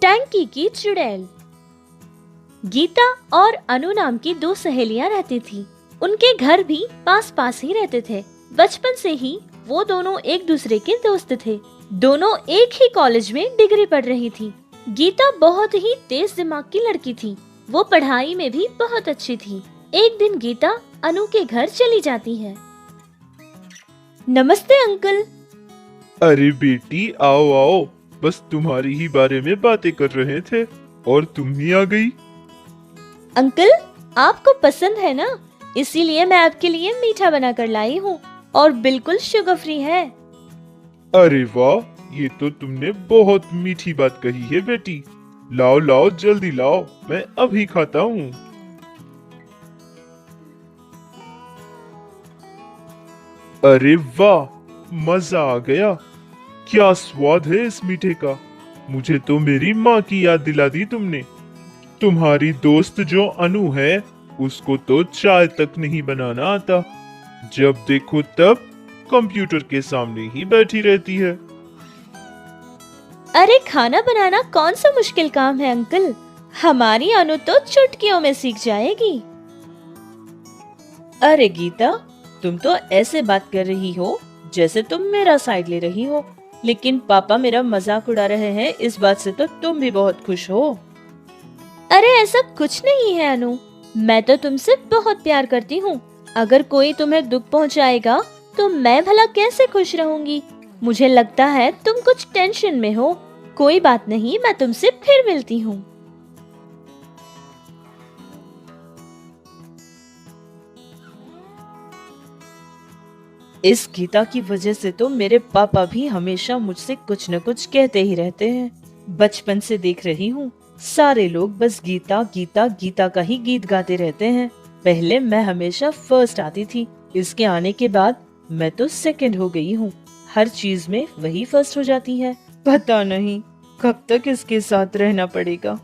टैंकी की चुड़ैल। गीता और अनु नाम की दो सहेलियां रहती थी। उनके घर भी पास पास ही रहते थे। बचपन से ही वो दोनों एक दूसरे के दोस्त थे। दोनों एक ही कॉलेज में डिग्री पढ़ रही थी। गीता बहुत ही तेज दिमाग की लड़की थी। वो पढ़ाई में भी बहुत अच्छी थी। एक दिन गीता अनु के घर चली जाती है। नमस्ते अंकल। अरे बेटी, आओ आओ, बस तुम्हारी ही बारे में बातें कर रहे थे और तुम ही आ गई। अंकल, आपको पसंद है ना, इसीलिए मैं आपके लिए मीठा बना कर लाई हूँ और बिल्कुल शुगर फ्री है। अरे वाह, ये तो तुमने बहुत मीठी बात कही है बेटी। लाओ लाओ, जल्दी लाओ, मैं अभी खाता हूँ। अरे वाह, मजा आ गया। क्या स्वाद है इस मीठे का। मुझे तो मेरी माँ की याद दिला दी तुमने। तुम्हारी दोस्त जो अनु है, उसको तो चाय तक नहीं बनाना आता। जब देखो तब कंप्यूटर के सामने ही बैठी रहती है। अरे खाना बनाना कौन सा मुश्किल काम है अंकल, हमारी अनु तो चुटकियों में सीख जाएगी। अरे गीता, तुम तो ऐसे बात कर रही हो जैसे तुम मेरा साइड ले रही हो, लेकिन पापा मेरा मजाक उड़ा रहे हैं, इस बात से तो तुम भी बहुत खुश हो। अरे ऐसा कुछ नहीं है अनु, मैं तो तुमसे बहुत प्यार करती हूँ। अगर कोई तुम्हें दुख पहुँचाएगा तो मैं भला कैसे खुश रहूंगी। मुझे लगता है तुम कुछ टेंशन में हो। कोई बात नहीं, मैं तुमसे फिर मिलती हूँ। इस गीता की वजह से तो मेरे पापा भी हमेशा मुझसे कुछ न कुछ कहते ही रहते हैं। बचपन से देख रही हूँ, सारे लोग बस गीता गीता गीता का ही गीत गाते रहते हैं। पहले मैं हमेशा फर्स्ट आती थी, इसके आने के बाद मैं तो सेकंड हो गई हूँ। हर चीज में वही फर्स्ट हो जाती है। पता नहीं कब तक इसके साथ रहना पड़ेगा।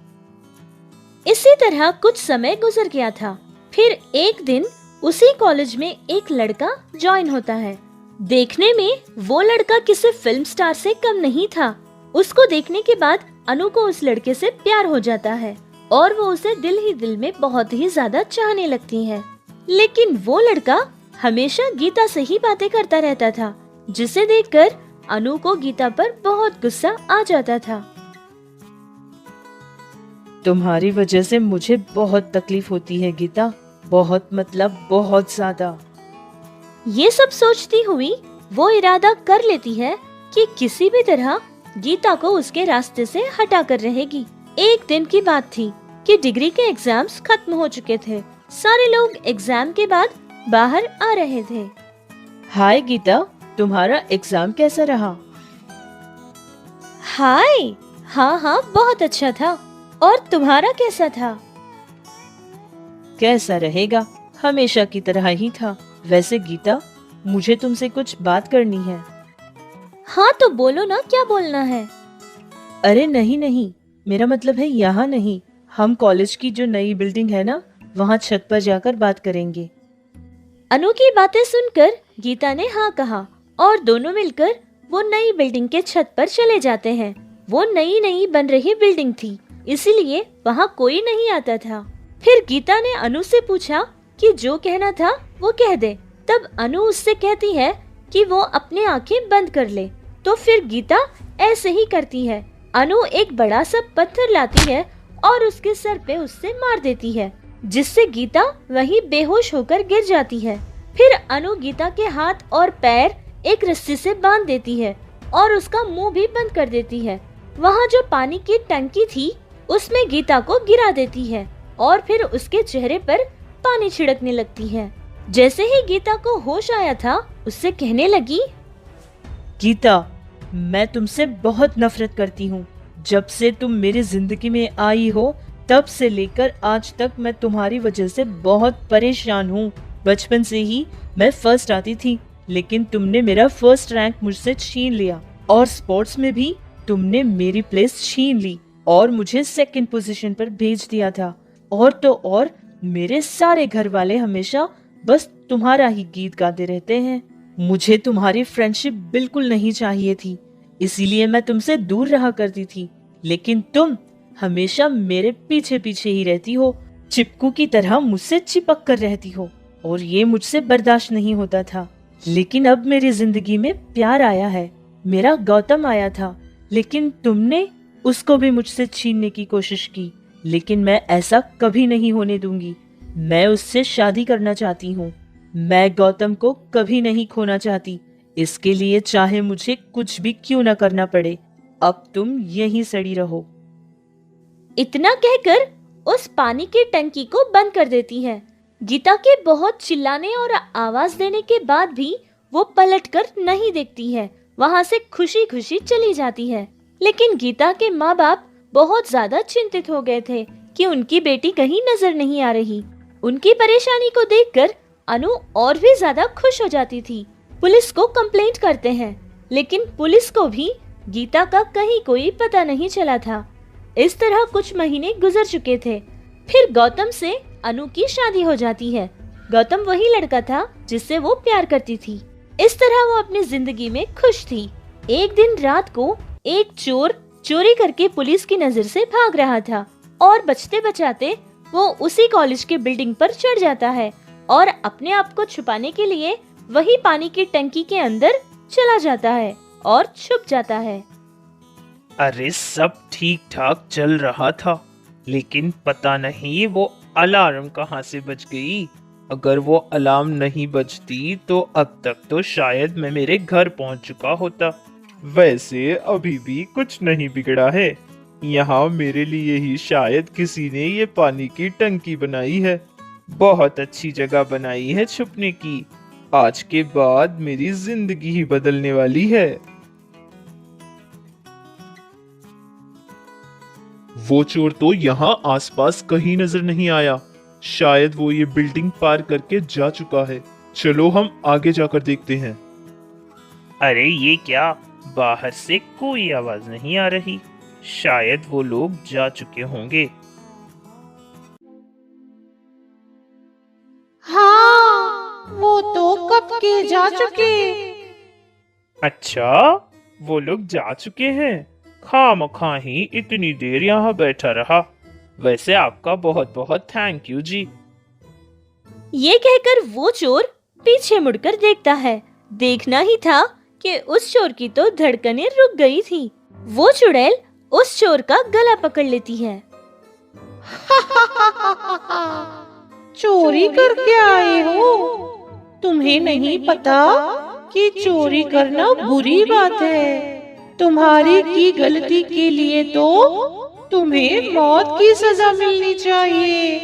इसी तरह कुछ समय गुजर गया था। फिर एक दिन उसी कॉलेज में एक लड़का ज्वाइन होता है। देखने में वो लड़का किसी फिल्म स्टार से कम नहीं था। उसको देखने के बाद अनु को उस लड़के से प्यार हो जाता है और वो उसे दिल ही दिल में बहुत ही ज्यादा चाहने लगती है। लेकिन वो लड़का हमेशा गीता से ही बातें करता रहता था, जिसे देखकर अनु को गीता पर बहुत गुस्सा आ जाता था। तुम्हारी वजह से मुझे बहुत तकलीफ होती है गीता, बहुत मतलब बहुत ज्यादा। ये सब सोचती हुई वो इरादा कर लेती है कि किसी भी तरह गीता को उसके रास्ते से हटा कर रहेगी। एक दिन की बात थी कि डिग्री के एग्जाम्स खत्म हो चुके थे। सारे लोग एग्जाम के बाद बाहर आ रहे थे। हाय गीता, तुम्हारा एग्जाम कैसा रहा? हाय, हाँ बहुत अच्छा था। और तुम्हारा कैसा था? कैसा रहेगा, हमेशा की तरह ही था। वैसे गीता, मुझे तुमसे कुछ बात करनी है। हाँ तो बोलो ना, क्या बोलना है? अरे नहीं, मेरा मतलब है यहाँ नहीं, हम कॉलेज की जो नई बिल्डिंग है ना, वहाँ छत पर जाकर बात करेंगे। अनु की बातें सुनकर गीता ने हाँ कहा और दोनों मिलकर वो नई बिल्डिंग के छत पर चले जाते हैं। वो नई बन रही बिल्डिंग थी, इसीलिए वहाँ कोई नहीं आता था। फिर गीता ने अनु से पूछा कि जो कहना था वो कह दे। तब अनु उससे कहती है कि वो अपनी आंखें बंद कर ले। तो फिर गीता ऐसे ही करती है। अनु एक बड़ा सा पत्थर लाती है और उसके सर पे उससे मार देती है, जिससे गीता वहीं बेहोश होकर गिर जाती है। फिर अनु गीता के हाथ और पैर एक रस्सी से बांध देती है और उसका मुंह भी बंद कर देती है। वहाँ जो पानी की टंकी थी उसमें गीता को गिरा देती है और फिर उसके चेहरे पर पानी छिड़कने लगती है। जैसे ही गीता को होश आया था, उससे कहने लगी, गीता, मैं तुमसे बहुत नफरत करती हूँ। जब से तुम मेरी जिंदगी में आई हो, तब से लेकर आज तक मैं तुम्हारी वजह से बहुत परेशान हूँ। बचपन से ही मैं फर्स्ट आती थी, लेकिन तुमने मेरा फर्स्ट रैंक मुझसे छीन लिया और स्पोर्ट्स में भी तुमने मेरी प्लेस छीन ली और मुझे सेकंड पोजीशन पर भेज दिया था। और तो और मेरे सारे घर वाले हमेशा बस तुम्हारा ही गीत गाते रहते हैं। मुझे तुम्हारी फ्रेंडशिप बिल्कुल नहीं चाहिए थी, इसीलिए मैं तुमसे दूर रहा करती थी। लेकिन तुम हमेशा मेरे पीछे पीछे ही रहती हो, चिपकू की तरह मुझसे चिपक कर रहती हो, और ये मुझसे बर्दाश्त नहीं होता था। लेकिन अब मेरी जिंदगी में प्यार आया है। मेरा गौतम आया था, लेकिन तुमने उसको भी मुझसे छीनने की कोशिश की। लेकिन मैं ऐसा कभी नहीं होने दूंगी। मैं उससे शादी करना चाहती हूँ। मैं गौतम को कभी नहीं खोना चाहती। इसके लिए चाहे मुझे कुछ भी क्यों न करना पड़े। अब तुम यहीं सड़ी रहो। इतना कहकर उस पानी की टंकी को बंद कर देती है। गीता के बहुत चिल्लाने और आवाज देने के बाद भी वो पलटकर नहीं देखती है, वहां से खुशी खुशी चली जाती है। लेकिन गीता के माँ बाप बहुत ज्यादा चिंतित हो गए थे कि उनकी बेटी कहीं नजर नहीं आ रही। उनकी परेशानी को देखकर अनु और भी ज्यादा खुश हो जाती थी। पुलिस को कंप्लेंट करते हैं, लेकिन पुलिस को भी गीता का कहीं कोई पता नहीं चला था। इस तरह कुछ महीने गुजर चुके थे। फिर गौतम से अनु की शादी हो जाती है। गौतम वही लड़का था जिससे वो प्यार करती थी। इस तरह वो अपनी जिंदगी में खुश थी। एक दिन रात को एक चोर चोरी करके पुलिस की नजर से भाग रहा था और बचते बचाते वो उसी कॉलेज के बिल्डिंग पर चढ़ जाता है और अपने आप को छुपाने के लिए वही पानी की टंकी के अंदर चला जाता है और छुप जाता है। अरे सब ठीक ठाक चल रहा था, लेकिन पता नहीं वो अलार्म कहाँ से बज गई। अगर वो अलार्म नहीं बजती तो अब तक तो शायद मैं मेरे घर पहुंच चुका होता। वैसे अभी भी कुछ नहीं बिगड़ा है। यहाँ मेरे लिए ही शायद किसी ने ये पानी की टंकी बनाई है। बहुत अच्छी जगह बनाई है छुपने की। आज के बाद मेरी जिंदगी ही बदलने वाली है। वो चोर तो यहाँ आसपास कहीं नजर नहीं आया। शायद वो ये बिल्डिंग पार करके जा चुका है। चलो हम आगे जाकर देखते हैं। अरे ये क्या, बाहर से कोई आवाज नहीं आ रही। शायद वो लोग जा चुके होंगे। हाँ, वो तो कब के जा चुके। अच्छा, वो लोग जा चुके हैं। खामखा ही इतनी देर यहाँ बैठा रहा। वैसे आपका बहुत बहुत थैंक यू जी। ये कहकर वो चोर पीछे मुड़कर देखता है। देखना ही था कि उस चोर की तो धड़कनें रुक गई थी। वो चुड़ैल उस चोर का गला पकड़ लेती है। चोरी करके आए हो? तुम्हें नहीं पता कि चोरी करना बुरी बात है। तुम्हारी की गलती के लिए तो तुम्हें मौत की सजा मिलनी चाहिए।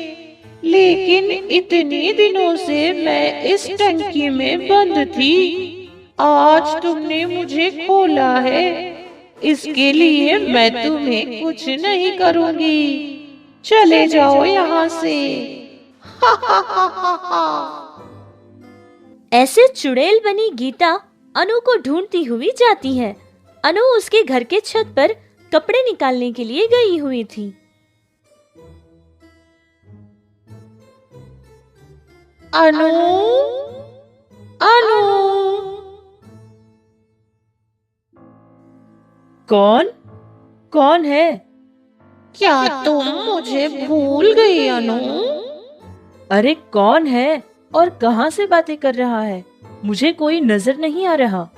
लेकिन इतने दिनों से मैं इस टंकी में बंद थी। आज तुमने मुझे खोला है, इसके लिए मैं तुम्हें कुछ नहीं करूंगी। चले जाओ यहाँ से। ऐसे चुड़ैल बनी गीता अनु को ढूंढती हुई जाती है। अनु उसके घर के छत पर कपड़े निकालने के लिए गई हुई थी। अनु, अनु, कौन कौन है? क्या तुम मुझे भूल गई अनु? अरे कौन है और कहाँ से बातें कर रहा है? मुझे कोई नजर नहीं आ रहा।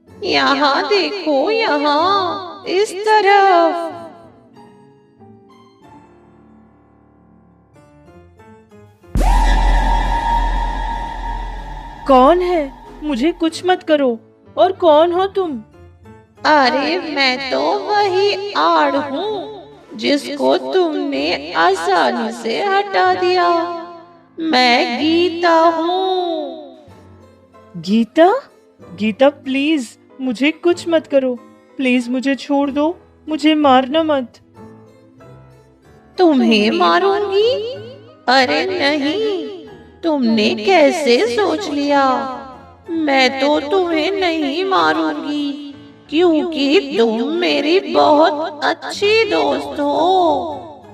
यहाँ देखो, यहाँ इस तरफ। कौन है? मुझे कुछ मत करो। और कौन हो तुम? अरे मैं तो वही आड़ हूँ जिसको तुमने आसानी से हटा दिया। मैं गीता हूँ। गीता? गीता प्लीज मुझे कुछ मत करो। प्लीज मुझे छोड़ दो। मुझे मारना मत। तुम्हें मारूंगी? अरे नहीं, तुमने कैसे सोच लिया? मैं तो तुम्हें नहीं मारूंगी क्योंकि तुम मेरी बहुत अच्छी दोस्त हो।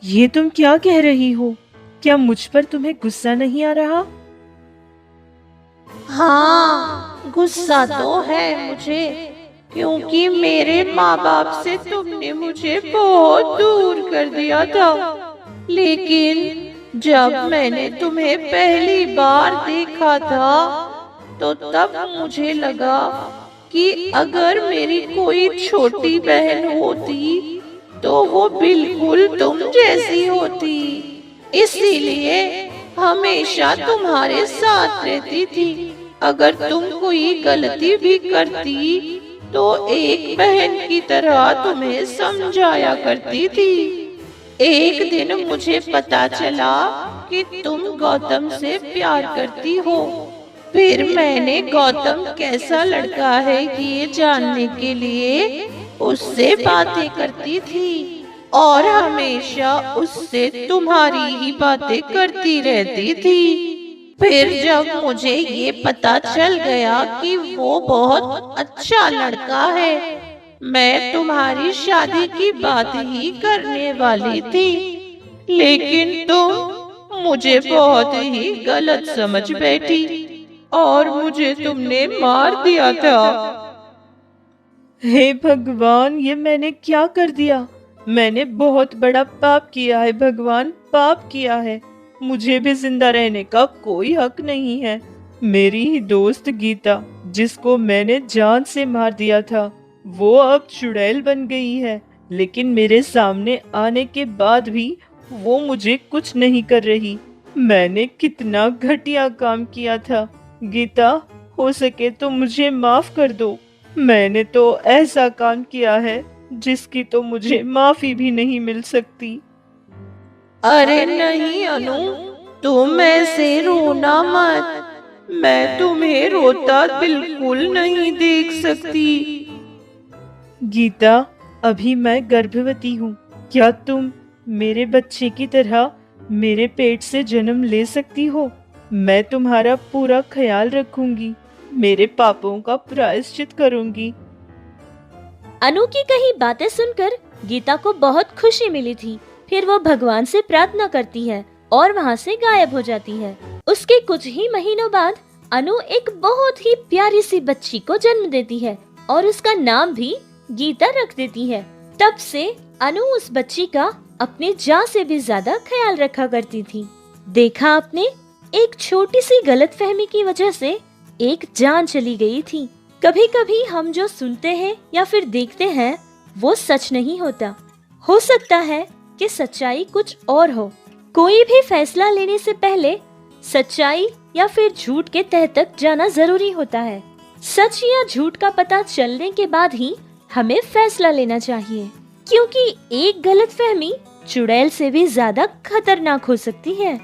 ये तुम क्या कह रही हो? क्या मुझ पर तुम्हें गुस्सा नहीं आ रहा? हाँ, गुस्सा तो है मुझे, क्योंकि मेरे माँ बाप से तुमने मुझे बहुत दूर कर दिया था। लेकिन जब मैंने तुम्हें पहली बार देखा था तो तब मुझे लगा कि अगर मेरी कोई छोटी बहन होती तो वो बिल्कुल तुम जैसी होती, इसीलिए हमेशा तुम्हारे साथ रहती थी। अगर तुम कोई गलती भी करती तो एक बहन की तरह तुम्हें समझाया करती थी। एक दिन मुझे पता चला कि तुम गौतम से प्यार करती हो। फिर मैंने गौतम कैसा लड़का है ये जानने के लिए उससे बातें करती थी और हमेशा उससे तुम्हारी ही बातें करती रहती थी। फिर जब मुझे ये पता चल गया कि वो बहुत अच्छा लड़का है, मैं तुम्हारी शादी की बात ही करने वाली थी, लेकिन तुम मुझे बहुत ही गलत समझ बैठी और मुझे तुमने मार दिया था। हे भगवान, ये मैंने क्या कर दिया? मैंने बहुत बड़ा पाप किया है भगवान, पाप किया है। मुझे भी जिंदा रहने का कोई हक नहीं है। मेरी ही दोस्त गीता, जिसको मैंने जान से मार दिया था, वो अब चुड़ैल बन गई है। लेकिन मेरे सामने आने के बाद भी वो मुझे कुछ नहीं कर रही। मैंने कितना घटिया काम किया था। गीता, हो सके तो मुझे माफ कर दो। मैंने तो ऐसा काम किया है जिसकी तो मुझे माफी भी नहीं मिल सकती। अरे नहीं अनु, तुम ऐसे रोना मत। मैं तुम्हें रोता बिल्कुल नहीं देख सकती। गीता, अभी मैं गर्भवती हूँ। क्या तुम मेरे बच्चे की तरह मेरे पेट से जन्म ले सकती हो? मैं तुम्हारा पूरा ख्याल रखूंगी, मेरे पापों का प्रायश्चित करूंगी। अनु की कही बातें सुनकर गीता को बहुत खुशी मिली थी। फिर वो भगवान से प्रार्थना करती है और वहाँ से गायब हो जाती है। उसके कुछ ही महीनों बाद अनु एक बहुत ही प्यारी सी बच्ची को जन्म देती है और उसका नाम भी गीता रख देती है। तब से अनु उस बच्ची का अपनी जान से भी ज्यादा ख्याल रखा करती थी। देखा आपने, एक छोटी सी गलतफहमी की वजह से एक जान चली गई थी। कभी कभी हम जो सुनते हैं या फिर देखते हैं वो सच नहीं होता। हो सकता है कि सच्चाई कुछ और हो। कोई भी फैसला लेने से पहले सच्चाई या फिर झूठ के तह तक जाना जरूरी होता है। सच या झूठ का पता चलने के बाद ही हमें फैसला लेना चाहिए, क्योंकि एक गलतफहमी चुड़ैल से भी ज्यादा खतरनाक हो सकती है।